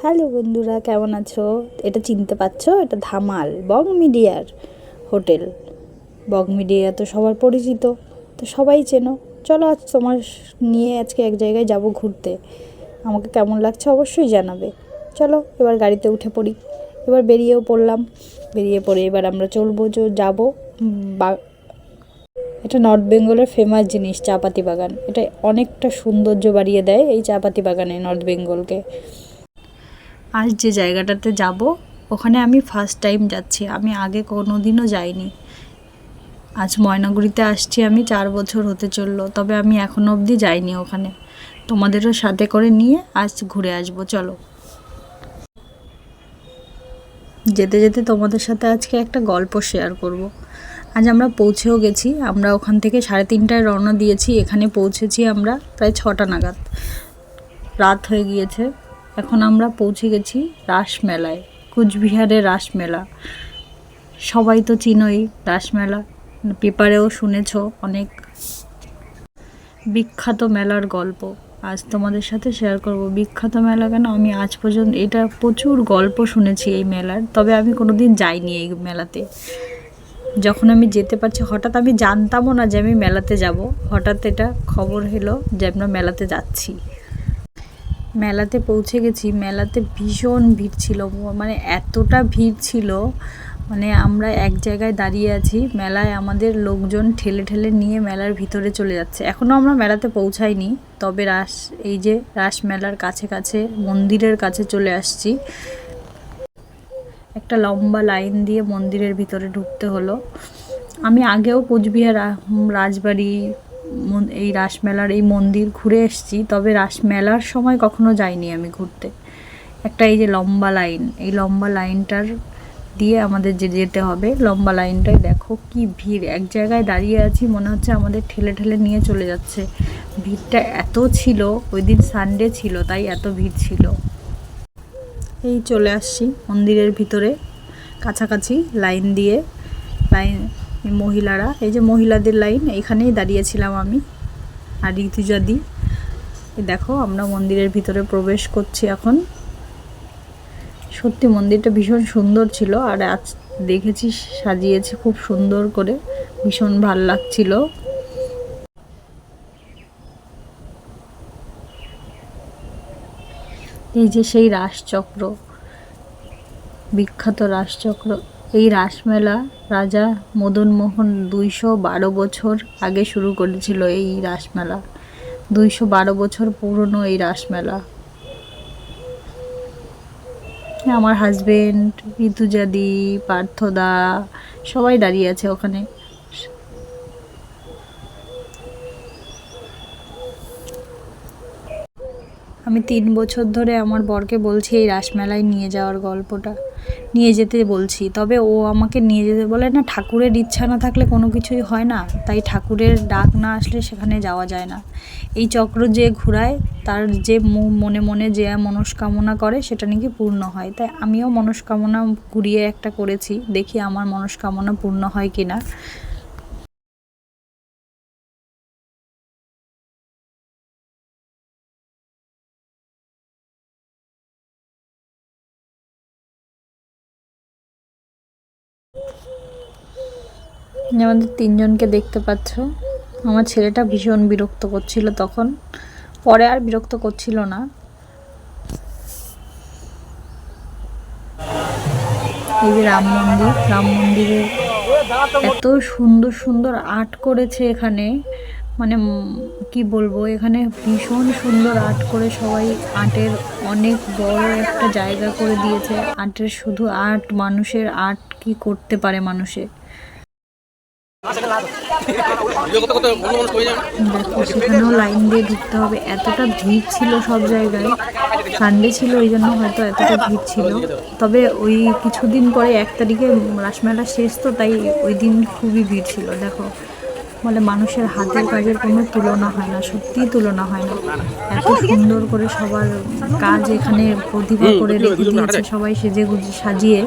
Hello বন্ধুরা, কেমন আছো? এটা চিনতে পারছো? এটা ধামাল বং মিডিয়ার হোটেল। বং মিডিয়া তো সবার পরিচিত, তো সবাই চেনো। চলো আজ তোমার নিয়ে আজকে এক জায়গায় যাব ঘুরতে। আমাকে কেমন লাগছে অবশ্যই জানাবে। চলো এবার গাড়িতে উঠে পড়ি। এবার বেরিয়েও পড়লাম। বেরিয়ে পড়ে এবার আমরা যাবো এটা নর্থ বেঙ্গলের ফেমাস জিনিস চাপাতি বাগান। এটা অনেকটা সৌন্দর্য বাড়িয়ে দেয় এই চাপাতি বাগানে নর্থ বেঙ্গলকে। আজ যে জায়গাটাতে যাব ওখানে আমি ফার্স্ট টাইম যাচ্ছি, আমি আগে কোনো দিনও যাইনি। আজ ময়নাগুড়িতে আসছি আমি 4 বছর হতে চললো, তবে আমি এখনো অবধি যাইনি ওখানে। তোমাদেরও সাথে করে নিয়ে আজ ঘুরে আসবো। চলো যেতে যেতে তোমাদের সাথে আজকে একটা গল্প শেয়ার করব। আজ আমরা পৌঁছেও গেছি। আমরা ওখান থেকে 3:30টায় রওনা দিয়েছি, এখানে পৌঁছেছি আমরা প্রায় 6টা নাগাদ। রাত হয়ে গিয়েছে। এখন আমরা পৌঁছে গেছি রাসমেলায়, কুচবিহারের রাসমেলা। সবাই তো চিনোই রাসমেলা, পেপারেও শুনেছো অনেক বিখ্যাত মেলার গল্প। আজ তোমাদের সাথে শেয়ার করব বিখ্যাত মেলা কেন, আমি আজ পর্যন্ত এটা প্রচুর গল্প শুনেছি এই মেলার, তবে আমি কোনোদিন যাইনি এই মেলাতে। যখন আমি যেতে পারছি, হঠাৎ আমি জানতামও না যে আমি মেলাতে যাব, হঠাৎ এটা খবর হলো যে আমরা মেলাতে যাচ্ছি। মেলাতে পৌঁছে গেছি। মেলাতে ভীষণ ভিড় ছিল, মানে এতটা ভিড় ছিল, মানে আমরা এক জায়গায় দাঁড়িয়ে আছি, মেলায় আমাদের লোকজন ঠেলে ঠেলে নিয়ে মেলার ভিতরে চলে যাচ্ছে। এখনও আমরা মেলাতে পৌঁছাইনি, তবে এই যে রাসমেলার কাছে কাছে মন্দিরের কাছে চলে আসছি। একটা লম্বা লাইন দিয়ে মন্দিরের ভিতরে ঢুকতে হলো। আমি আগেও কোচবিহার রাজবাড়ি এই রাসমেলার এই মন্দির ঘুরে এসেছি, তবে রাসমেলার সময় কখনো যাইনি আমি ঘুরতে। একটা এই যে লম্বা লাইন, এই লম্বা লাইনটার দিয়ে আমাদের যেতে হবে। লম্বা লাইনটায় দেখো কি ভিড়, এক জায়গায় দাঁড়িয়ে আছি মনে হচ্ছে আমাদের ঠেলে ঠেলে নিয়ে চলে যাচ্ছে। ভিড়টা এত ছিল, ওই দিন সানডে ছিল তাই এত ভিড় ছিল। এই চলে আসছি মন্দিরের ভিতরে, কাছাকাছি লাইন দিয়ে। লাইন মহিলারা, এই যে মহিলাদের লাইন, এখানেই দাঁড়িয়েছিলাম আমি আর ঋতুজাদি। দেখো আমরা মন্দিরের ভিতরে প্রবেশ করছি এখন। সত্যি মন্দিরটা ভীষণ সুন্দর ছিল, আর আজ দেখেছি সাজিয়েছে খুব সুন্দর করে, ভীষণ ভাল লাগছিল। এই যে সেই রাসচক্র, বিখ্যাত রাসচক্র। এই রাসমেলা রাজা মদনমোহন 212 বছর আগে শুরু করেছিল এই রাসমেলা। 212 বছর পুরনো এই রাসমেলা। আমার হাজবেন্ড, ঋতুজাদি, পার্থদা সবাই দাঁড়িয়ে আছে ওখানে। আমি 3 বছর ধরে আমার বরকে বলছি এই রাসমেলায় নিয়ে যাওয়ার গল্পটা, নিয়ে যেতে বলছি, তবে ও আমাকে নিয়ে যেতে বলে না, ঠাকুরের ইচ্ছা না থাকলে কোনো কিছুই হয় না, তাই ঠাকুরের ডাক না আসলে সেখানে যাওয়া যায় না। এই চক্র যে ঘুরায় তার যে মনে মনে যে মনস্কামনা করে সেটা নাকি পূর্ণ হয়, তাই আমিও মনস্কামনা ঘুরিয়ে একটা করেছি, দেখি আমার মনস্কামনা পূর্ণ হয় কিনা। আমাদের 3জনকে দেখতে পাচ্ছ। আমার ছেলেটা ভীষণ বিরক্ত করছিল তখন, পরে আর বিরক্ত করছিল না। এই যে রাম মন্দির, রাম মন্দিরে এত সুন্দর সুন্দর আর্ট করেছে এখানে, মানে কি বলবো, এখানে ভীষণ সুন্দর আর্ট করে সবাই, আর্টের অনেক বড় একটা জায়গা করে দিয়েছে। আর্টের শুধু আর্ট, মানুষের আর্ট কি করতে পারে মানুষে। দেখো সেখানেও লাইন দিয়ে ঢুকতে হবে, এতটা ভিড় ছিল সব জায়গায়। সানডে ছিল ওই জন্য হয়তো এতটা ভিড় ছিল, তবে ওই কিছুদিন পরে 1 তারিখে রাসমেলা শেষ, তো তাই ওই দিন খুবই ভিড় ছিল। দেখো বলে মানুষের হাতের কাজের কোনো তুলনা হয় না, সত্যিই তুলনা হয় না। এত সুন্দর করে সবার কাজ এখানে প্রতিভা করে রেখে দিয়েছে, সবাই সেজে গুজে সাজিয়ে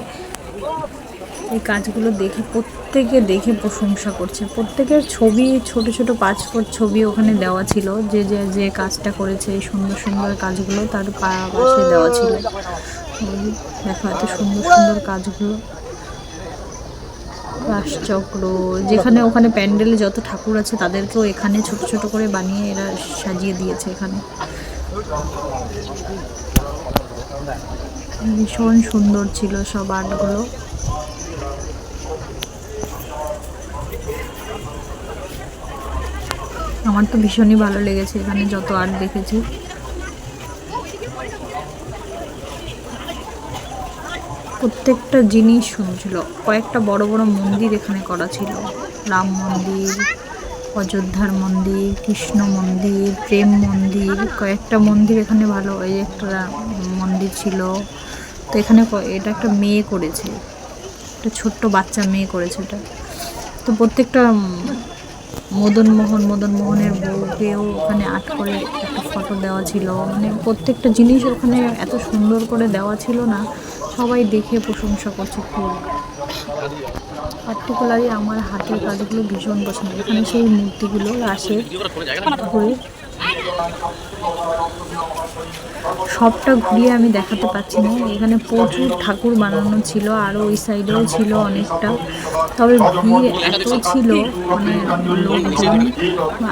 এই কাজগুলো দেখে প্রত্যেকে দেখে প্রশংসা করছে। প্রত্যেকের ছবি, ছোট ছোট পাসপোর্ট ছবি ওখানে দেওয়া ছিল, যে যে যে কাজটা করেছে এই সুন্দর সুন্দর কাজগুলো তার পাশে দেওয়া ছিল। দেখো এত সুন্দর সুন্দর কাজগুলো, রাসচক্র, যেখানে ওখানে প্যান্ডেলে যত ঠাকুর আছে তাদেরকেও এখানে ছোট ছোট করে বানিয়ে এরা সাজিয়ে দিয়েছে। এখানে ভীষণ সুন্দর ছিল সব আর্টগুলো। আমার তো ভীষণই ভালো লেগেছে এখানে যত আর্ট দেখেছি। প্রত্যেকটা জিনিস শুনছিল। কয়েকটা বড় বড় মন্দির এখানে করা ছিল, রাম মন্দির, অযোধ্যার মন্দির, কৃষ্ণ মন্দির, প্রেম মন্দির, কয়েকটা মন্দির এখানে ভালো। এই একটা মন্দির ছিল। তো এখানে এটা একটা মেয়ে করেছে, একটা ছোট্ট বাচ্চা মেয়ে করেছে এটা। তো প্রত্যেকটা মদনমোহনের বউকেও ওখানে আর্ট করে একটা ফটো দেওয়া ছিল। মানে প্রত্যেকটা জিনিস ওখানে এত সুন্দর করে দেওয়া ছিল না, সবাই দেখে প্রশংসা করছে খুব। পার্টিকুলারলি আমার হাতের কাজগুলো ভীষণ পছন্দ। এখানে সেই মূর্তিগুলো রাসের ঘুরে সবটা ঘুরিয়ে আমি দেখাতে পারছি না। এখানে প্রচুর ঠাকুর বানানো ছিল, আরও ওই সাইডেও ছিল অনেকটা। তবে ভিড় এত ছিল, মানে লোকজন,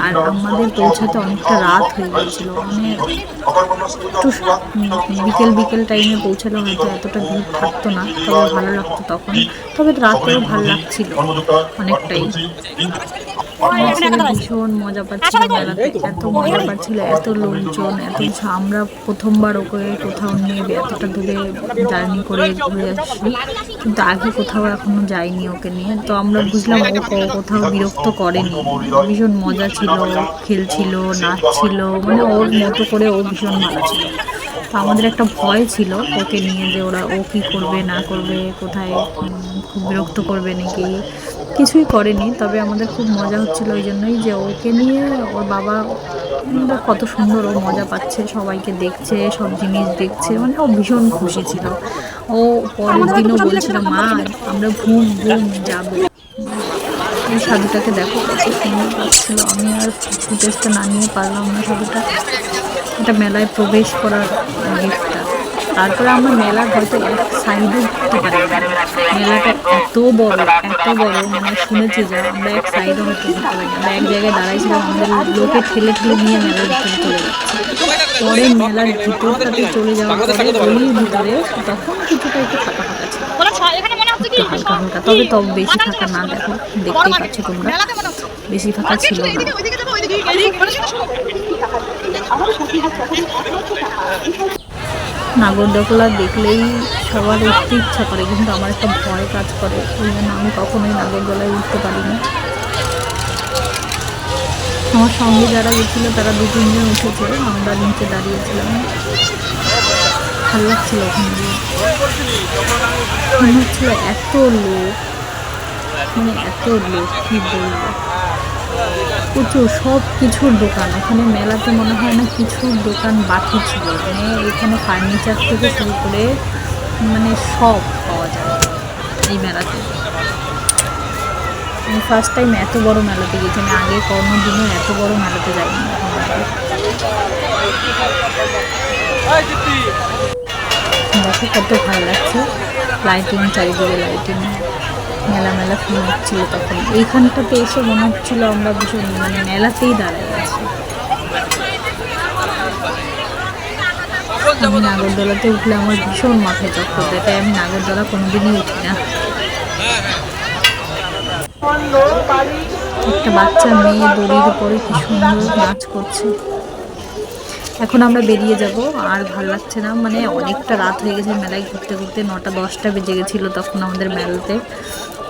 আর আমাদের পৌঁছাতে অনেকটা রাত হয়ে গিয়েছিলো। মানে একটু বিকেল বিকেল টাইমে পৌঁছালে হয়তো এতটা ভিড় থাকতো না, তবে ভালো লাগতো তখন। তবে রাতেও ভালো লাগছিল অনেকটাই। ভীষণ মজা পাচ্ছিল মেলাতে, এত মজা পাচ্ছিল, এত লোকজন, এত আমরা প্রথমবার ওকে কোথাও নিয়ে এতটা দূরে জার্নি করে ঘুরে আসছি, কিন্তু আগে কোথাও এখনো যাইনি ওকে নিয়ে। তো আমরা বুঝলাম ও কোথাও বিরক্ত করেনি, ভীষণ মজা ছিল, খেলছিল, নাচছিল, মানে ওর মতো করে ও ভীষণ ভালো ছিল। তো আমাদের একটা ভয় ছিল ওকে নিয়ে, যে ও কী করবে না করবে, কোথায় খুব বিরক্ত করবে নাকি। কিছুই করেনি, তবে আমাদের খুব মজা হচ্ছিলো ওই জন্যই, যে ওকে নিয়ে ওর বাবা কত সুন্দর ও মজা পাচ্ছে, সবাইকে দেখছে, সব জিনিস দেখছে, মানে ও ভীষণ খুশি ছিল। ও পরের দিনও বলছিল, মা আমরা ঘুম যাবো। এই সাধুটাকে দেখো কত সুন্দর লাগছিল। আমি আর ফুটেজটা না নিয়ে পারলাম না সাধুটা। এটা মেলায় প্রবেশ করার গিফটটা। তারপরে আমরা মেলার হয়তো এক সাইডে ঘুরতে পারি, মেলাটা এত বড় মানে শুনেছি যা, আমরা এক সাইডে হয়তো ঘুরতে পারি। আমরা এক জায়গায় দাঁড়াইছিলাম, আমাদের লোকে ঠেলে ঠেলে নিয়ে মেলার ভিতরে চলে যাচ্ছে। পরে মেলার ভিতরটাতে চলে যাওয়ার পরে ওই ভিতরে তখন কিছুটা একটু ফাঁকা ফাঁকা ছিল, একটু হালকা হালকা, তবে বেশি ফাঁকা না। দেখো দেখতেই পাচ্ছ তোমরা, বেশি ফাঁকা ছিল না। নাগরদোলা দেখলেই সবার উঠতে ইচ্ছা করে, কিন্তু আমার একটা ভয় কাজ করে, ওই জন্য আমি কখনোই নাগরদোলায় উঠতে পারি না। আমার সঙ্গে যারা গেছিল তারা 2-3 জন উঠেছে, আমরা নিচে দাঁড়িয়েছিলাম। ভালো লাগছিল ওখানে গিয়ে। মনে হচ্ছিল এত লোক, মানে এত লোক কী বলবো, প্রচুর সব কিছুর দোকান। এখানে মেলাতে মনে হয় না কিছুর দোকান বাকি ছিল, মানে এখানে ফার্নিচার থেকে শুরু করে মানে সব পাওয়া যায় এই মেলাতে। আমি ফার্স্ট টাইম এত বড় মেলাতে গেছি, আমি আগে কোনো দিনও এত বড় মেলাতে যাইনি। দেখো কত ভালো লাগছে, লাইটিং, চারিদিকে লাইটিং, মেলা ফিল হচ্ছিল তখন। এইখানটাতে এসে মনে হচ্ছিলো আমরা ভীষণ মানে মেলাতেই দাঁড়াই আছি। আমি নাগরদোলাতে উঠলে আমার ভীষণ মাথায় চক্কর দেয়, তাই আমি নাগরদোলা কোনোদিনই উঠি না। একটা বাচ্চা মেয়ে দড়ির উপরে কি সুন্দর নাচ করছে। এখন আমরা বেরিয়ে যাব, আর ভাল লাগছে না, মানে অনেকটা রাত হয়ে গেছে মেলায় ঘুরতে ঘুরতে। 9টা-10টা বেজে গেছিলো তখন আমাদের মেলাতে।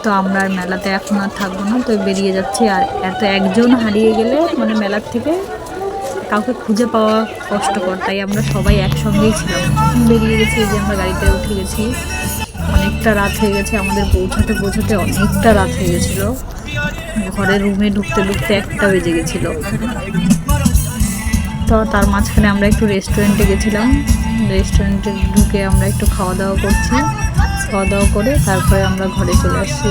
তো আমরা আর মেলাতে এখন আর থাকবো না, তো বেরিয়ে যাচ্ছি। আর এত একজন হারিয়ে গেলে মানে মেলার থেকে কাউকে খুঁজে পাওয়া কষ্টকর, তাই আমরা সবাই একসঙ্গেই ছিলাম। বেরিয়ে গেছি, যে আমরা গাড়িতে উঠে গেছি। অনেকটা রাত হয়ে গেছে আমাদের, পৌঁছাতে অনেকটা রাত হয়ে গেছিলো। ঘরের রুমে ঢুকতে 1টা বেজে গেছিলো। তো তার মাঝখানে আমরা একটু রেস্টুরেন্টে গেছিলাম। রেস্টুরেন্টে ঢুকে আমরা একটু খাওয়া দাওয়া করছি, খাওয়া দাওয়া করে তারপরে আমরা ঘরে চলে আসছি।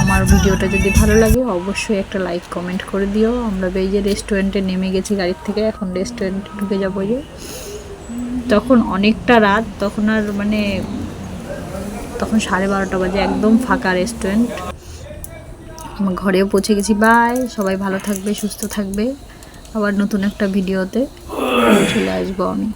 আমার ভিডিওটা যদি ভালো লাগে অবশ্যই একটা লাইক কমেন্ট করে দিও। আমরা এই যে রেস্টুরেন্টে নেমে গেছি গাড়ির থেকে, এখন রেস্টুরেন্টে ঢুকে যাবো। যে তখন অনেকটা রাত, তখন আর মানে তখন 12:30 বাজে, একদম ফাঁকা রেস্টুরেন্ট। আমার ঘরেও পৌঁছে গেছি। বাই, সবাই ভালো থাকবে, সুস্থ থাকবে। আবার নতুন একটা ভিডিওতে চলে আসবো আমি।